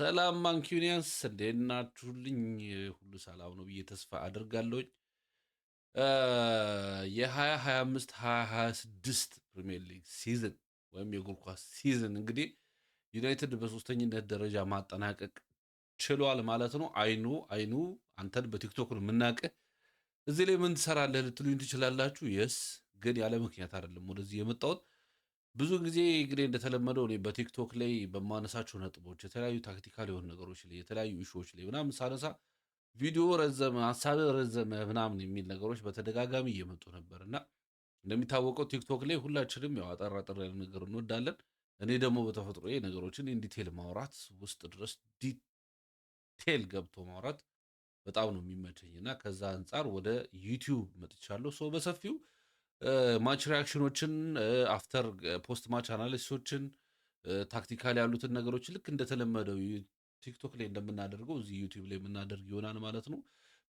ሰላም ማንኪዩኒያንስ እንዴት ናችሁልኝ? ሁሉ ሰላም ነው ብዬ ተስፋ አደርጋለሁኝ። የ2025 2026 ፕሪሚየር ሊግ ሲዝን ወይም የእግር ኳስ ሲዝን እንግዲህ ዩናይትድ በሶስተኝነት ደረጃ ማጠናቀቅ ችሏል ማለት ነው። አይኑ አንተን በቲክቶክ ነው የምናውቅህ። እዚህ ላይ ምን ትሰራለህ ልትሉኝ ትችላላችሁ። የስ ግን ያለ ምክንያት አይደለም ወደዚህ የመጣሁት። ብዙ ጊዜ እንግዲህ እንደተለመደው እኔ በቲክቶክ ላይ በማነሳቸው ነጥቦች የተለያዩ ታክቲካል የሆኑ ነገሮች ላይ የተለያዩ ኢሹዎች ላይ ምናምን ሳነሳ ቪዲዮ ረዘመ፣ ሀሳብ ረዘመ ምናምን የሚል ነገሮች በተደጋጋሚ እየመጡ ነበር እና እንደሚታወቀው ቲክቶክ ላይ ሁላችንም ያው አጠር አጠር ያለ ነገር እንወዳለን። እኔ ደግሞ በተፈጥሮ ነገሮችን ኢንዲቴል ማውራት ውስጥ ድረስ ዲቴል ገብቶ ማውራት በጣም ነው የሚመቸኝ እና ከዛ አንጻር ወደ ዩቲዩብ መጥቻለሁ። ሰው በሰፊው ማች ሪያክሽኖችን አፍተር ፖስት ማች አናሊሲሶችን ታክቲካል ያሉትን ነገሮች ልክ እንደተለመደው ቲክቶክ ላይ እንደምናደርገው እዚህ ዩቲዩብ ላይ የምናደርግ ይሆናል ማለት ነው።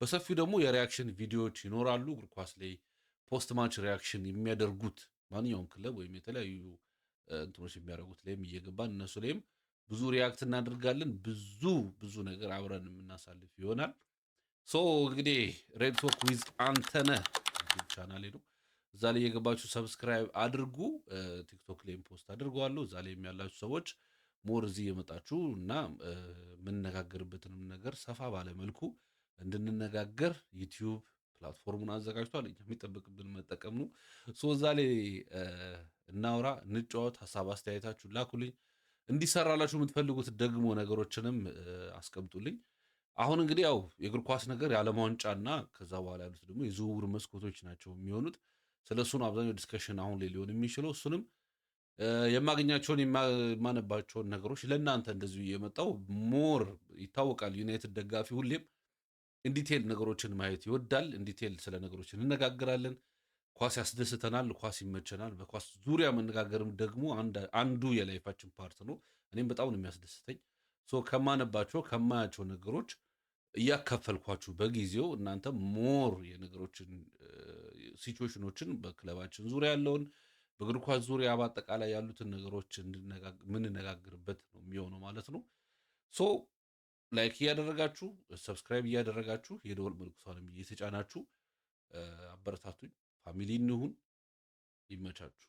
በሰፊው ደግሞ የሪያክሽን ቪዲዮዎች ይኖራሉ። እግር ኳስ ላይ ፖስት ማች ሪያክሽን የሚያደርጉት ማንኛውም ክለብ ወይም የተለያዩ እንትኖች የሚያደርጉት ላይም እየገባን እነሱ ላይም ብዙ ሪያክት እናደርጋለን። ብዙ ነገር አብረን የምናሳልፍ ይሆናል። ሶ እንግዲህ ሬድ ቶክ ዊዝ አንተነህ ዩቲዩብ ቻናሌ ነው። እዛ ላይ የገባችሁ ሰብስክራይብ አድርጉ። ቲክቶክ ላይም ፖስት አድርገዋለሁ። እዛ ላይም ያላችሁ ሰዎች ሞር እዚህ የመጣችሁ እና የምንነጋገርበትንም ነገር ሰፋ ባለ መልኩ እንድንነጋገር ዩቲዩብ ፕላትፎርሙን አዘጋጅቷል። እኛ የሚጠብቅብን መጠቀም ነው። ሶ እዛ ላይ እናውራ፣ እንጫወት፣ ሀሳብ አስተያየታችሁ ላኩልኝ። እንዲሰራላችሁ የምትፈልጉት ደግሞ ነገሮችንም አስቀምጡልኝ። አሁን እንግዲህ ያው የእግር ኳስ ነገር የዓለም ዋንጫና ከዛ በኋላ ያሉት ደግሞ የዝውውር መስኮቶች ናቸው የሚሆኑት። ስለ እሱ ነው አብዛኛው ዲስከሽን አሁን ላይ ሊሆን የሚችለው። እሱንም የማገኛቸውን የማነባቸውን ነገሮች ለእናንተ እንደዚሁ እየመጣው ሞር ይታወቃል። ዩናይትድ ደጋፊ ሁሌም ኢንዲቴል ነገሮችን ማየት ይወዳል። ኢንዲቴል ስለ ነገሮች እንነጋገራለን። ኳስ ያስደስተናል፣ ኳስ ይመቸናል። በኳስ ዙሪያ መነጋገርም ደግሞ አንዱ የላይፋችን ፓርት ነው። እኔም በጣም ነው የሚያስደስተኝ። ከማነባቸው ከማያቸው ነገሮች እያካፈልኳችሁ በጊዜው እናንተ ሞር የነገሮችን ሲቹዌሽኖችን በክለባችን ዙሪያ ያለውን በእግር ኳስ ዙሪያ በአጠቃላይ ያሉትን ነገሮች የምንነጋግርበት ነው የሚሆነው ማለት ነው። ሶ ላይክ እያደረጋችሁ ሰብስክራይብ እያደረጋችሁ የደወል ምልክቷንም እየተጫናችሁ አበረታቱኝ። ፋሚሊ እንሁን። ይመቻችሁ።